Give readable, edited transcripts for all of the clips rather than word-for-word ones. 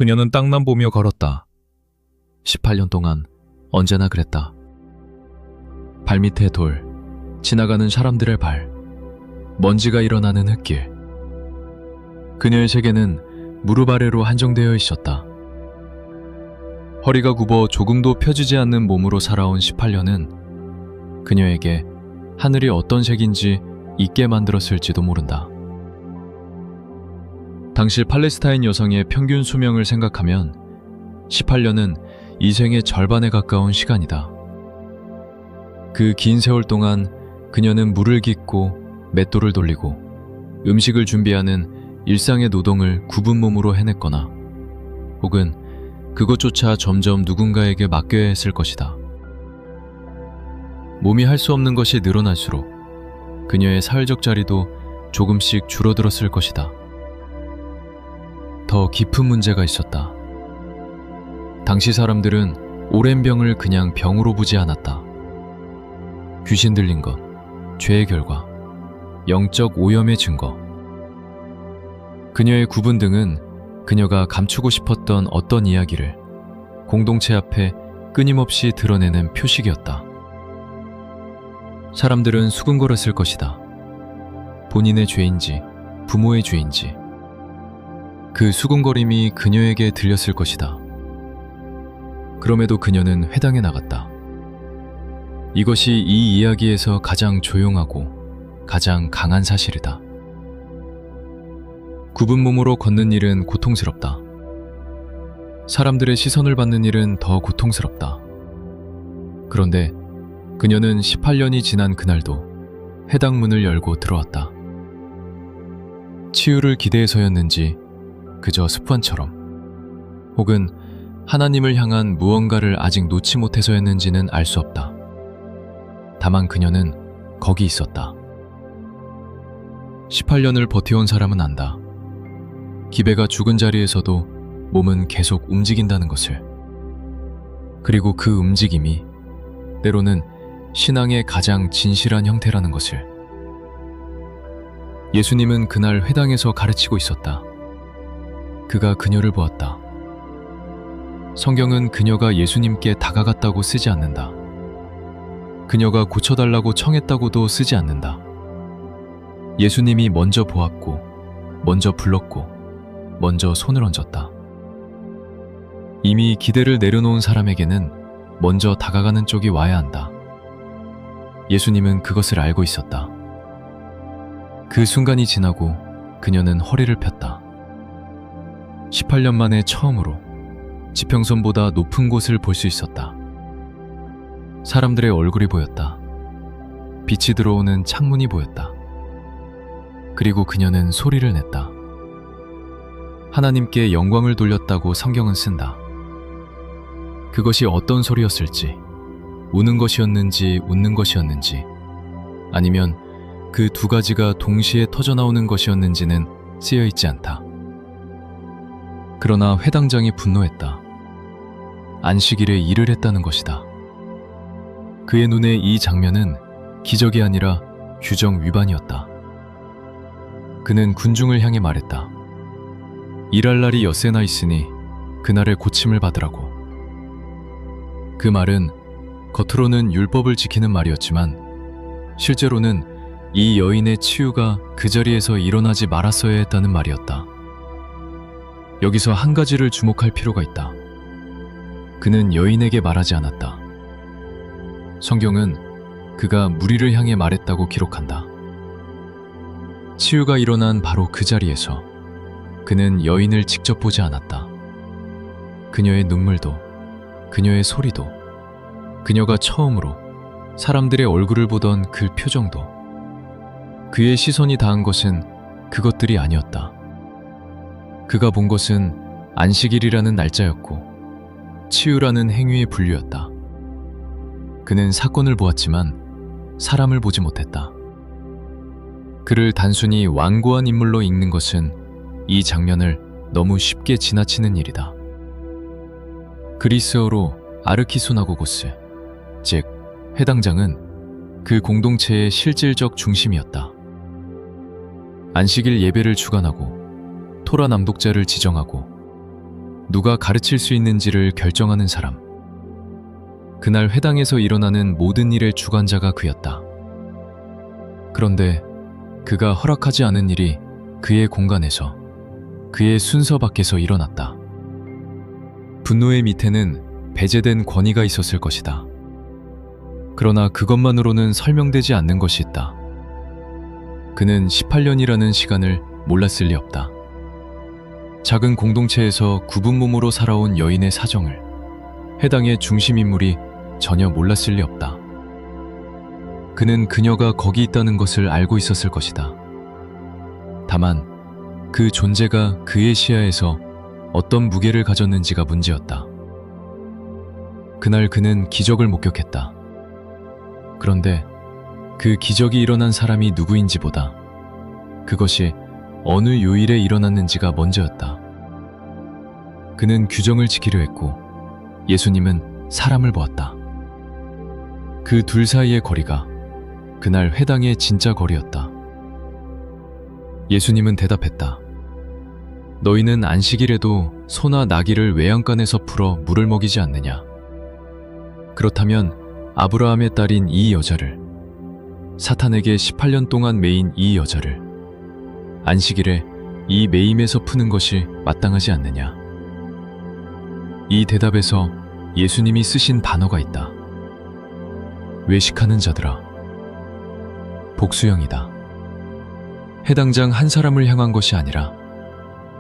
그녀는 땅만 보며 걸었다. 18년 동안 언제나 그랬다. 발밑에 돌, 지나가는 사람들의 발, 먼지가 일어나는 흙길. 그녀의 세계는 무릎 아래로 한정되어 있었다. 허리가 굽어 조금도 펴지지 않는 몸으로 살아온 18년은 그녀에게 하늘이 어떤 색인지 잊게 만들었을지도 모른다. 당시 팔레스타인 여성의 평균 수명을 생각하면 18년은 이 생의 절반에 가까운 시간이다. 그 긴 세월 동안 그녀는 물을 깃고 맷돌을 돌리고 음식을 준비하는 일상의 노동을 굽은 몸으로 해냈거나 혹은 그것조차 점점 누군가에게 맡겨야 했을 것이다. 몸이 할 수 없는 것이 늘어날수록 그녀의 사회적 자리도 조금씩 줄어들었을 것이다. 더 깊은 문제가 있었다. 당시 사람들은 오랜 병을 그냥 병으로 보지 않았다. 귀신 들린 것, 죄의 결과, 영적 오염의 증거. 그녀의 굽은 등은 그녀가 감추고 싶었던 어떤 이야기를 공동체 앞에 끊임없이 드러내는 표식이었다. 사람들은 수근거렸을 것이다. 본인의 죄인지 부모의 죄인지 그 수근거림이 그녀에게 들렸을 것이다. 그럼에도 그녀는 회당에 나갔다. 이것이 이 이야기에서 가장 조용하고 가장 강한 사실이다. 굽은 몸으로 걷는 일은 고통스럽다. 사람들의 시선을 받는 일은 더 고통스럽다. 그런데 그녀는 18년이 지난 그날도 해당 문을 열고 들어왔다. 치유를 기대해서였는지 그저 습관처럼 혹은 하나님을 향한 무언가를 아직 놓지 못해서였는지는 알 수 없다. 다만 그녀는 거기 있었다. 18년을 버텨온 사람은 안다. 기배가 죽은 자리에서도 몸은 계속 움직인다는 것을. 그리고 그 움직임이 때로는 신앙의 가장 진실한 형태라는 것을. 예수님은 그날 회당에서 가르치고 있었다. 그가 그녀를 보았다. 성경은 그녀가 예수님께 다가갔다고 쓰지 않는다. 그녀가 고쳐달라고 청했다고도 쓰지 않는다. 예수님이 먼저 보았고, 먼저 불렀고, 먼저 손을 얹었다. 이미 기대를 내려놓은 사람에게는 먼저 다가가는 쪽이 와야 한다. 예수님은 그것을 알고 있었다. 그 순간이 지나고 그녀는 허리를 폈다. 18년 만에 처음으로 지평선보다 높은 곳을 볼 수 있었다. 사람들의 얼굴이 보였다. 빛이 들어오는 창문이 보였다. 그리고 그녀는 소리를 냈다. 하나님께 영광을 돌렸다고 성경은 쓴다. 그것이 어떤 소리였을지, 우는 것이었는지 웃는 것이었는지, 아니면 그 두 가지가 동시에 터져나오는 것이었는지는 쓰여있지 않다. 그러나 회당장이 분노했다. 안식일에 일을 했다는 것이다. 그의 눈에 이 장면은 기적이 아니라 규정 위반이었다. 그는 군중을 향해 말했다. 일할 날이 엿새나 있으니 그날의 고침을 받으라고. 그 말은 겉으로는 율법을 지키는 말이었지만 실제로는 이 여인의 치유가 그 자리에서 일어나지 말았어야 했다는 말이었다. 여기서 한 가지를 주목할 필요가 있다. 그는 여인에게 말하지 않았다. 성경은 그가 무리를 향해 말했다고 기록한다. 치유가 일어난 바로 그 자리에서 그는 여인을 직접 보지 않았다. 그녀의 눈물도, 그녀의 소리도, 그녀가 처음으로 사람들의 얼굴을 보던 그 표정도, 그의 시선이 닿은 것은 그것들이 아니었다. 그가 본 것은 안식일이라는 날짜였고 치유라는 행위의 분류였다. 그는 사건을 보았지만 사람을 보지 못했다. 그를 단순히 완고한 인물로 읽는 것은 이 장면을 너무 쉽게 지나치는 일이다. 그리스어로 아르키소나고고스, 즉 회당장은 그 공동체의 실질적 중심이었다. 안식일 예배를 주관하고 토라 낭독자를 지정하고 누가 가르칠 수 있는지를 결정하는 사람. 그날 회당에서 일어나는 모든 일의 주관자가 그였다. 그런데 그가 허락하지 않은 일이 그의 공간에서, 그의 순서 밖에서 일어났다. 분노의 밑에는 배제된 권위가 있었을 것이다. 그러나 그것만으로는 설명되지 않는 것이 있다. 그는 18년이라는 시간을 몰랐을 리 없다. 작은 공동체에서 굽은 몸으로 살아온 여인의 사정을 회당의 중심 인물이 전혀 몰랐을 리 없다. 그는 그녀가 거기 있다는 것을 알고 있었을 것이다. 다만 그 존재가 그의 시야에서 어떤 무게를 가졌는지가 문제였다. 그날 그는 기적을 목격했다. 그런데 그 기적이 일어난 사람이 누구인지보다 그것이 어느 요일에 일어났는지가 먼저였다. 그는 규정을 지키려 했고 예수님은 사람을 보았다. 그 둘 사이의 거리가 그날 회당의 진짜 거리였다. 예수님은 대답했다. 너희는 안식일에도 소나 나귀를 외양간에서 풀어 물을 먹이지 않느냐? 그렇다면 아브라함의 딸인 이 여자를, 사탄에게 18년 동안 매인 이 여자를 안식일에 이 매임에서 푸는 것이 마땅하지 않느냐? 이 대답에서 예수님이 쓰신 단어가 있다. 외식하는 자들아. 복수형이다. 해당장 한 사람을 향한 것이 아니라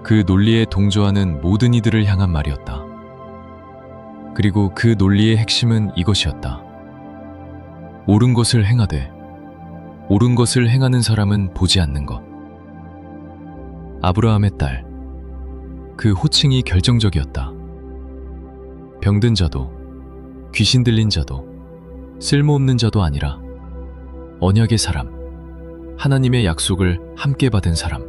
그 논리에 동조하는 모든 이들을 향한 말이었다. 그리고 그 논리의 핵심은 이것이었다. 옳은 것을 행하되 옳은 것을 행하는 사람은 보지 않는 것. 아브라함의 딸. 그 호칭이 결정적이었다. 병든 자도, 귀신 들린 자도, 쓸모없는 자도 아니라 언약의 사람, 하나님의 약속을 함께 받은 사람.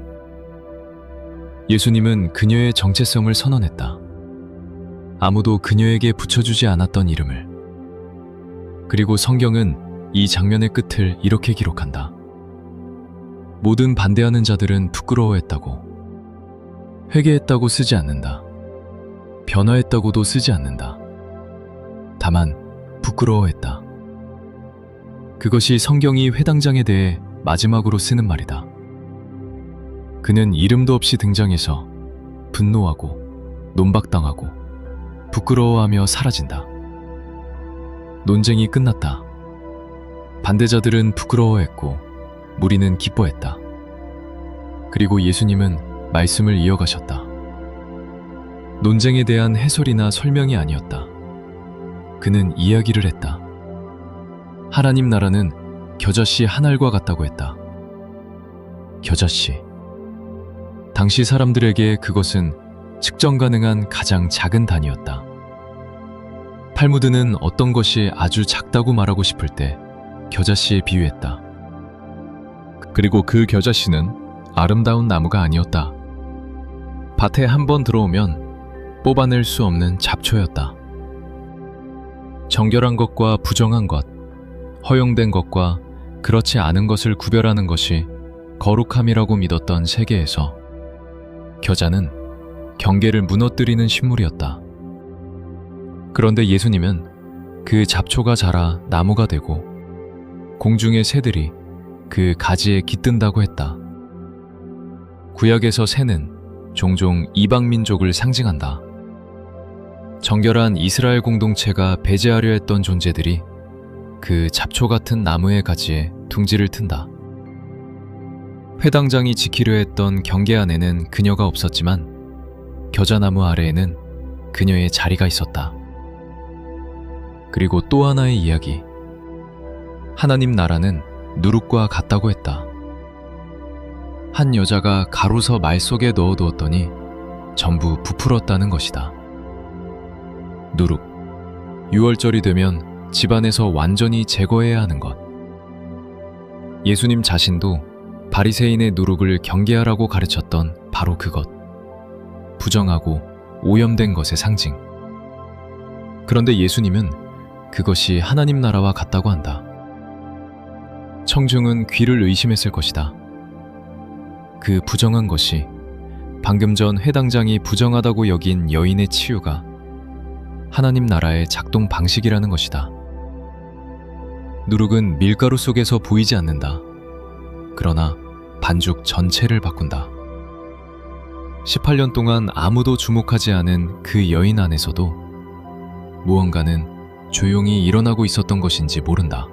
예수님은 그녀의 정체성을 선언했다. 아무도 그녀에게 붙여주지 않았던 이름을. 그리고 성경은 이 장면의 끝을 이렇게 기록한다. 모든 반대하는 자들은 부끄러워했다고, 회개했다고 쓰지 않는다. 변화했다고도 쓰지 않는다. 다만 부끄러워했다. 그것이 성경이 회당장에 대해 마지막으로 쓰는 말이다. 그는 이름도 없이 등장해서 분노하고 논박당하고 부끄러워하며 사라진다. 논쟁이 끝났다. 반대자들은 부끄러워했고 무리는 기뻐했다. 그리고 예수님은 말씀을 이어가셨다. 논쟁에 대한 해설이나 설명이 아니었다. 그는 이야기를 했다. 하나님 나라는 겨자씨 한 알과 같다고 했다. 겨자씨. 당시 사람들에게 그것은 측정 가능한 가장 작은 단위였다. 탈무드는 어떤 것이 아주 작다고 말하고 싶을 때 겨자씨에 비유했다. 그리고 그 겨자씨는 아름다운 나무가 아니었다. 밭에 한 번 들어오면 뽑아낼 수 없는 잡초였다. 정결한 것과 부정한 것, 허용된 것과 그렇지 않은 것을 구별하는 것이 거룩함이라고 믿었던 세계에서 겨자는 경계를 무너뜨리는 식물이었다. 그런데 예수님은 그 잡초가 자라 나무가 되고 공중의 새들이 그 가지에 깃든다고 했다. 구약에서 새는 종종 이방 민족을 상징한다. 정결한 이스라엘 공동체가 배제하려 했던 존재들이 그 잡초 같은 나무의 가지에 둥지를 튼다. 회당장이 지키려 했던 경계 안에는 그녀가 없었지만 겨자나무 아래에는 그녀의 자리가 있었다. 그리고 또 하나의 이야기. 하나님 나라는 누룩과 같다고 했다. 한 여자가 가로서 말 속에 넣어두었더니 전부 부풀었다는 것이다. 누룩. 6월절이 되면 집안에서 완전히 제거해야 하는 것. 예수님 자신도 바리새인의 누룩을 경계하라고 가르쳤던 바로 그것. 부정하고 오염된 것의 상징. 그런데 예수님은 그것이 하나님 나라와 같다고 한다. 청중은 귀를 의심했을 것이다. 그 부정한 것이 방금 전 회당장이 부정하다고 여긴 여인의 치유가 하나님 나라의 작동 방식이라는 것이다. 누룩은 밀가루 속에서 보이지 않는다. 그러나 반죽 전체를 바꾼다. 18년 동안 아무도 주목하지 않은 그 여인 안에서도 무언가는 조용히 일어나고 있었던 것인지 모른다.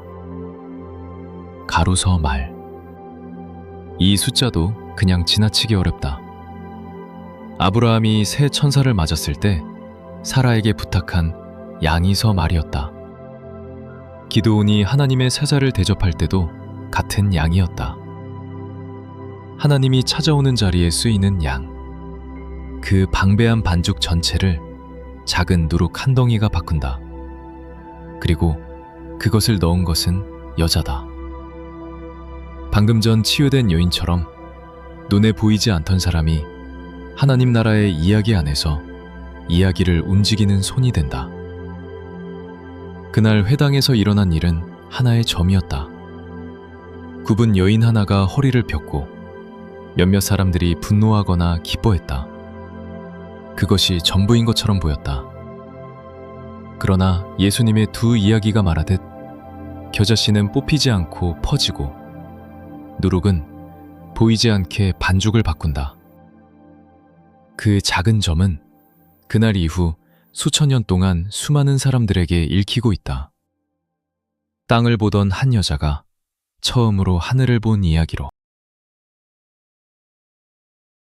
가로서 말. 이 숫자도 그냥 지나치기 어렵다. 아브라함이 새 천사를 맞았을 때 사라에게 부탁한 양이서 말이었다. 기드온이 하나님의 사자를 대접할 때도 같은 양이었다. 하나님이 찾아오는 자리에 쓰이는 양. 그 방배한 반죽 전체를 작은 누룩 한 덩이가 바꾼다. 그리고 그것을 넣은 것은 여자다. 방금 전 치유된 여인처럼 눈에 보이지 않던 사람이 하나님 나라의 이야기 안에서 이야기를 움직이는 손이 된다. 그날 회당에서 일어난 일은 하나의 점이었다. 굽은 여인 하나가 허리를 폈고 몇몇 사람들이 분노하거나 기뻐했다. 그것이 전부인 것처럼 보였다. 그러나 예수님의 두 이야기가 말하듯 겨자씨는 뽑히지 않고 퍼지고 누룩은 보이지 않게 반죽을 바꾼다. 그 작은 점은 그날 이후 수천 년 동안 수많은 사람들에게 읽히고 있다. 땅을 보던 한 여자가 처음으로 하늘을 본 이야기로.